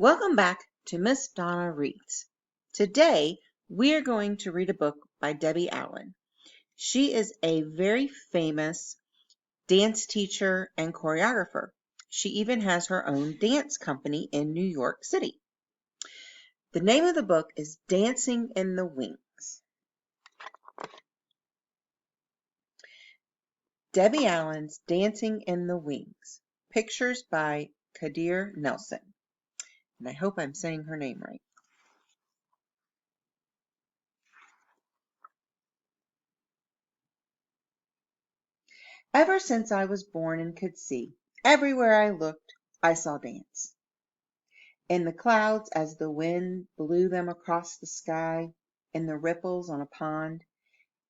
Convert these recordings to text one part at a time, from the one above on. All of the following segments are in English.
Welcome back to Miss Donna Reads. Today, we're going to read a book by Debbie Allen. She is a very famous dance teacher and choreographer. She even has her own dance company in New York City. The name of the book is Dancing in the Wings. Debbie Allen's Dancing in the Wings. Pictures by Kadir Nelson. And I hope I'm saying her name right. Ever since I was born and could see, everywhere I looked, I saw dance. In the clouds as the wind blew them across the sky, in the ripples on a pond,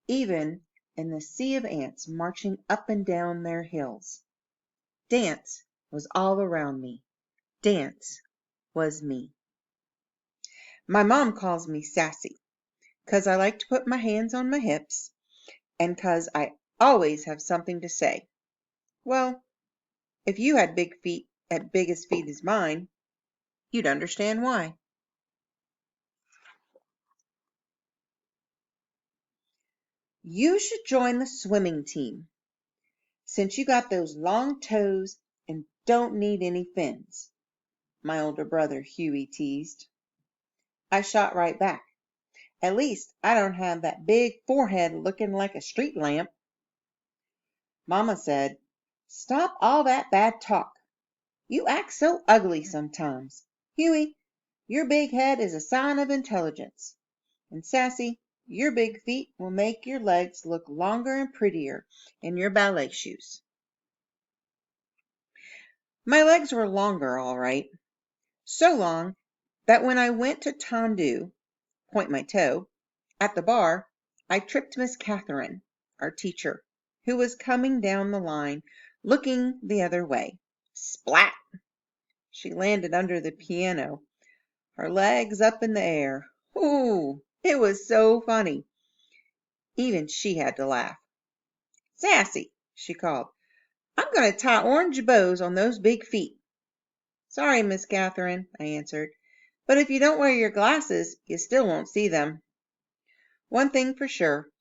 even in the sea of ants marching up and down their hills. Dance was all around me. Dance was me. My mom calls me sassy, 'cause I like to put my hands on my hips, and 'cause I always have something to say. Well, if you had big feet, big as feet as mine, you'd understand why. You should join the swimming team, since you got those long toes and don't need any fins, my older brother Huey teased. I shot right back. At least I don't have that big forehead looking like a street lamp. Mama said, "Stop all that bad talk. You act so ugly sometimes. Huey, your big head is a sign of intelligence. And Sassy, your big feet will make your legs look longer and prettier in your ballet shoes." My legs were longer, all right. So long that when I went to tendu, point my toe, at the bar, I tripped Miss Catherine, our teacher, who was coming down the line looking the other way. Splat! She landed under the piano, her legs up in the air. Ooh, it was so funny. Even she had to laugh. "Sassy," she called, "I'm going to tie orange bows on those big feet." "Sorry, Miss Catherine," I answered, "but if you don't wear your glasses, you still won't see them." One thing for sure,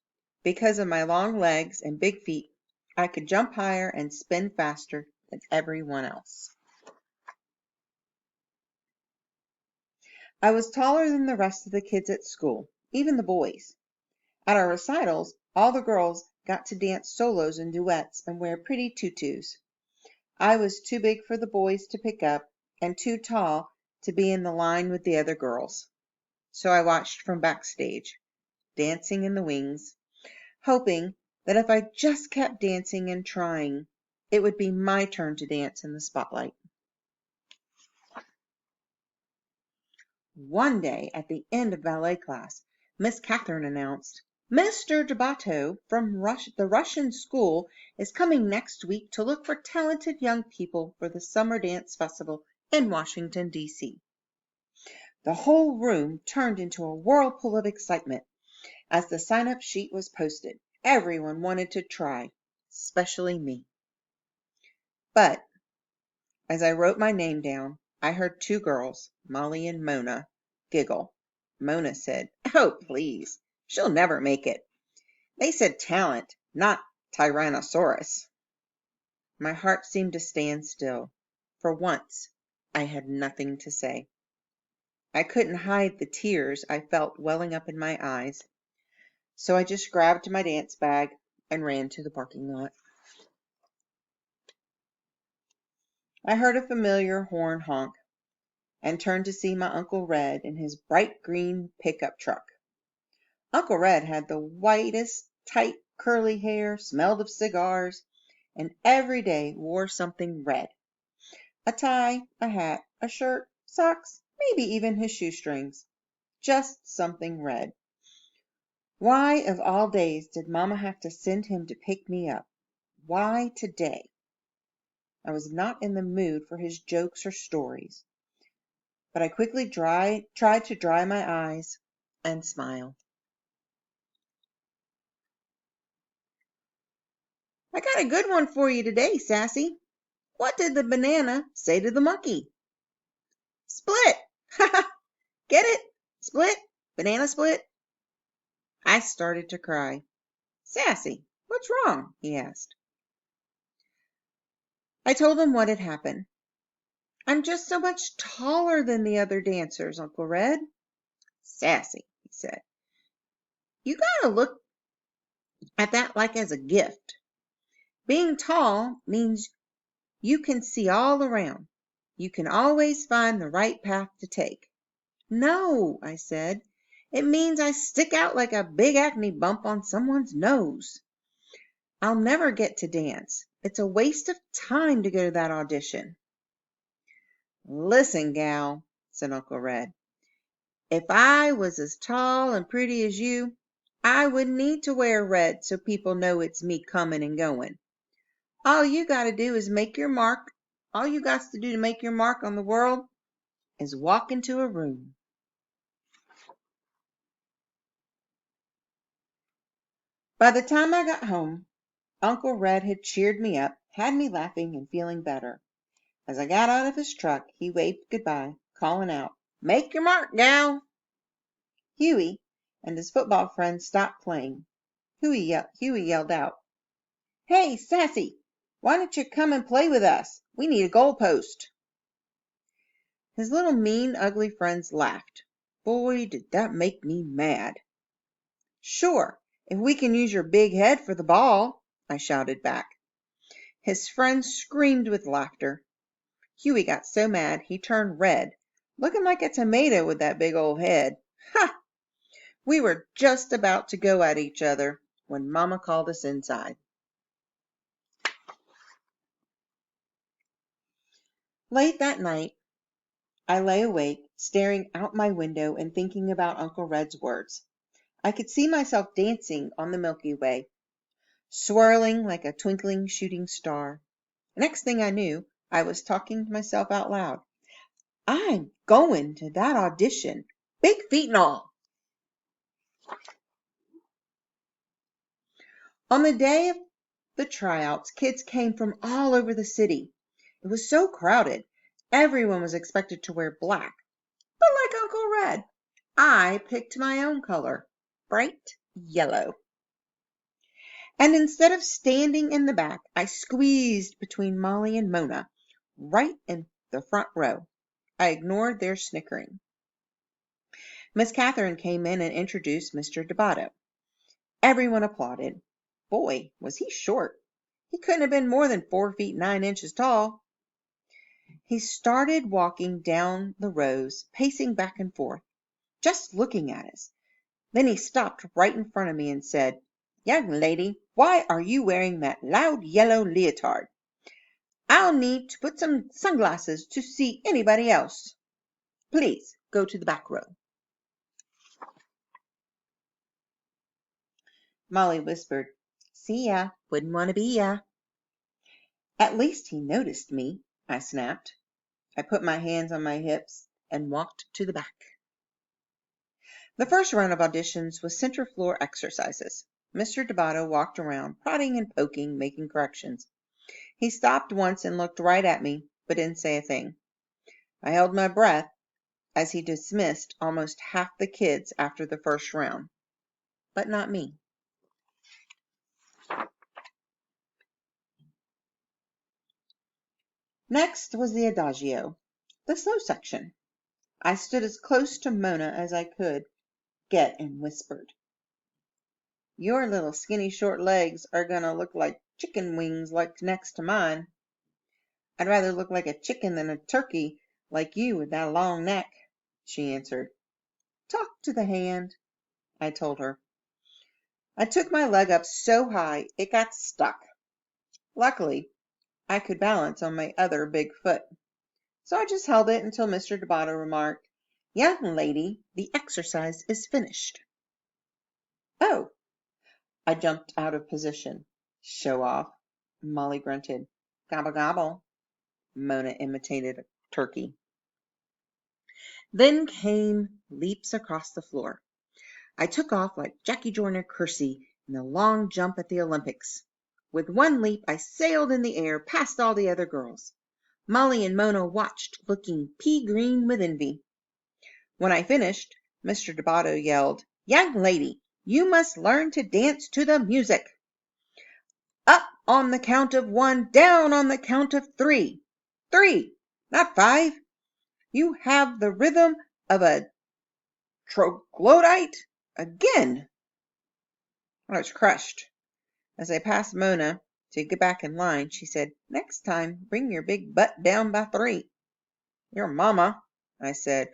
because of my long legs and big feet, I could jump higher and spin faster than everyone else. I was taller than the rest of the kids at school, even the boys. At our recitals, all the girls got to dance solos and duets and wear pretty tutus. I was too big for the boys to pick up and too tall to be in the line with the other girls. So I watched from backstage, dancing in the wings, hoping that if I just kept dancing and trying, it would be my turn to dance in the spotlight. One day at the end of ballet class, Miss Catherine announced, "Mr. Debato from the Russian school is coming next week to look for talented young people for the Summer Dance Festival in Washington, D.C." The whole room turned into a whirlpool of excitement as the sign-up sheet was posted. Everyone wanted to try, especially me. But as I wrote my name down, I heard two girls, Molly and Mona, giggle. Mona said, "Oh, please, she'll never make it. They said talent, not Tyrannosaurus." My heart seemed to stand still. For once, I had nothing to say. I couldn't hide the tears I felt welling up in my eyes, so I just grabbed my dance bag and ran to the parking lot. I heard a familiar horn honk and turned to see my Uncle Red in his bright green pickup truck. Uncle Red had the whitest, tight, curly hair, smelled of cigars, and every day wore something red. A tie, a hat, a shirt, socks, maybe even his shoestrings. Just something red. Why, of all days, did Mama have to send him to pick me up? Why today? I was not in the mood for his jokes or stories, but I quickly tried to dry my eyes and smile. "I got a good one for you today, Sassy. What did the banana say to the monkey?" Split! Ha ha! Get it? Split? Banana split? I started to cry. Sassy, what's wrong? He asked. I told him what had happened. I'm just so much taller than the other dancers, Uncle Red. Sassy, he said. You gotta look at that like as a gift. Being tall means you can see all around. You can always find the right path to take. No, I said. It means I stick out like a big acne bump on someone's nose. I'll never get to dance. It's a waste of time to go to that audition. Listen, gal, said Uncle Red. If I was as tall and pretty as you, I wouldn't need to wear red so people know it's me coming and going. All you got to do is make your mark. All you got to do to make your mark on the world is walk into a room. By the time I got home, Uncle Red had cheered me up, had me laughing and feeling better. As I got out of his truck, he waved goodbye, calling out, Make your mark, gal! Huey and his football friends stopped playing. Huey yelled out, Hey, Sassy, why don't you come and play with us? We need a goalpost. His little mean, ugly friends laughed. Boy, did that make me mad. Sure, if we can use your big head for the ball, I shouted back. His friends screamed with laughter. Huey got so mad he turned red, looking like a tomato with that big old head. Ha! We were just about to go at each other when Mama called us inside. Late that night, I lay awake, staring out my window and thinking about Uncle Red's words. I could see myself dancing on the Milky Way, swirling like a twinkling shooting star. Next thing I knew, I was talking to myself out loud. I'm going to that audition, big feet and all. On the day of the tryouts, kids came from all over the city. It was so crowded. Everyone was expected to wear black. But like Uncle Red, I picked my own color, bright yellow. And instead of standing in the back, I squeezed between Molly and Mona, right in the front row. I ignored their snickering. Miss Catherine came in and introduced Mr. Debato. Everyone applauded. Boy, was he short. He couldn't have been more than 4 feet 9 inches tall. He started walking down the rows, pacing back and forth, just looking at us. Then he stopped right in front of me and said, Young lady, why are you wearing that loud yellow leotard? I'll need to put some sunglasses to see anybody else. Please go to the back row. Molly whispered, See ya, wouldn't want to be ya. At least he noticed me, I snapped. I put my hands on my hips and walked to the back. The first round of auditions was center floor exercises. Mr. Debato walked around, prodding and poking, making corrections. He stopped once and looked right at me, but didn't say a thing. I held my breath as he dismissed almost half the kids after the first round, but not me. Next was the adagio, the slow section. I stood as close to Mona as I could get and whispered, Your little skinny short legs are going to look like chicken wings like next to mine. I'd rather look like a chicken than a turkey like you with that long neck, she answered. Talk to the hand, I told her. I took my leg up so high it got stuck. Luckily, I could balance on my other big foot. So I just held it until Mr. Debato remarked, Young lady, the exercise is finished. Oh, I jumped out of position. Show off, Molly grunted. Gobble gobble, Mona imitated a turkey. Then came leaps across the floor. I took off like Jackie Joyner Kersee in the long jump at the Olympics. With one leap, I sailed in the air past all the other girls. Molly and Mona watched, looking pea-green with envy. When I finished, Mr. Debato yelled, "Young lady, you must learn to dance to the music. Up on the count of 1, down on the count of 3. 3, not 5. You have the rhythm of a troglodyte again." I was crushed. As I passed Mona to get back in line, she said, "Next time, bring your big butt down by 3. "Your mama," I said.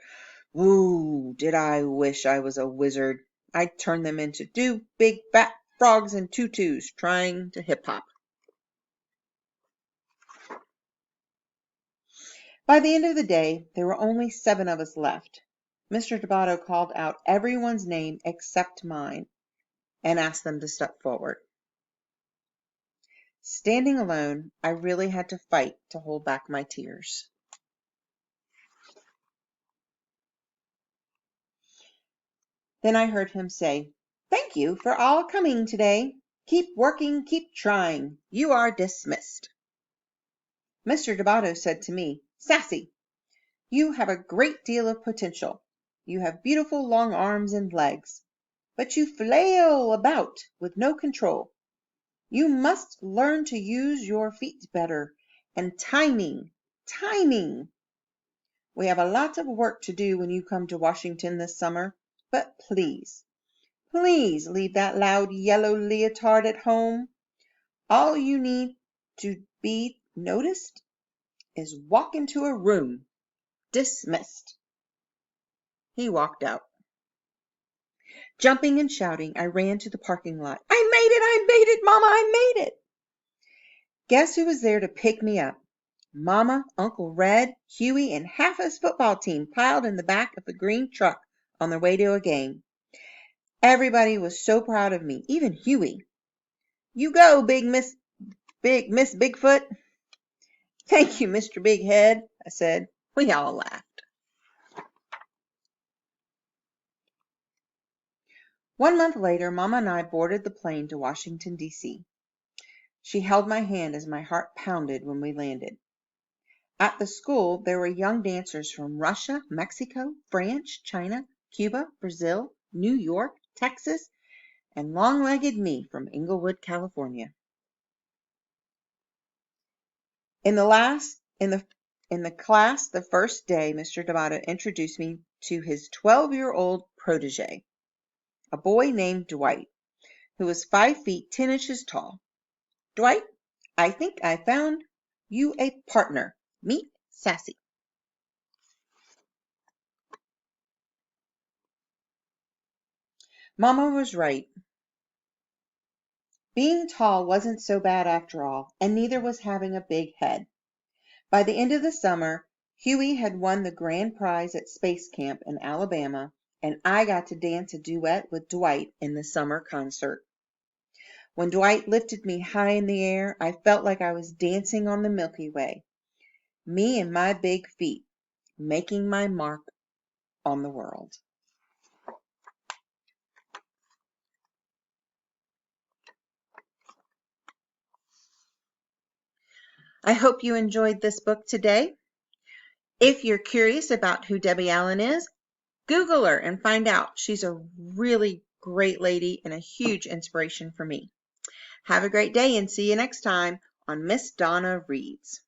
Ooh, did I wish I was a wizard. I'd turn them into 2 big fat frogs in tutus trying to hip-hop. By the end of the day, there were only 7 of us left. Mr. Debato called out everyone's name except mine and asked them to step forward. Standing alone, I really had to fight to hold back my tears. Then I heard him say, "Thank you for all coming today. Keep working, keep trying. You are dismissed." Mr. Debato said to me, "Sassy, you have a great deal of potential. You have beautiful long arms and legs, but you flail about with no control. You must learn to use your feet better, and timing. We have a lot of work to do when you come to Washington this summer, but please leave that loud yellow leotard at home. All you need to be noticed is walk into a room. Dismissed." He walked out. Jumping and shouting, I ran to the parking lot. I made it, Mama, I made it." Guess who was there to pick me up? Mama, Uncle Red, Huey, and half his football team piled in the back of the green truck on their way to a game. Everybody was so proud of me, even Huey. "You go, Miss Bigfoot." "Thank you, Mr. Big Head," I said. We all laughed. 1 month later, Mama and I boarded the plane to Washington, D.C. She held my hand as my heart pounded when we landed. At the school, there were young dancers from Russia, Mexico, France, China, Cuba, Brazil, New York, Texas, and long-legged me from Inglewood, California. In the class, the first day, Mr. Debato introduced me to his 12-year-old protege, a boy named Dwight, who was 5 feet 10 inches tall. "Dwight, I think I found you a partner. Meet Sassy." Mama was right. Being tall wasn't so bad after all, and neither was having a big head. By the end of the summer, Huey had won the grand prize at Space Camp in Alabama, and I got to dance a duet with Dwight in the summer concert. When Dwight lifted me high in the air, I felt like I was dancing on the Milky Way, me and my big feet, making my mark on the world. I hope you enjoyed this book today. If you're curious about who Debbie Allen is, Google her and find out. She's a really great lady and a huge inspiration for me. Have a great day and see you next time on Miss Donna Reads.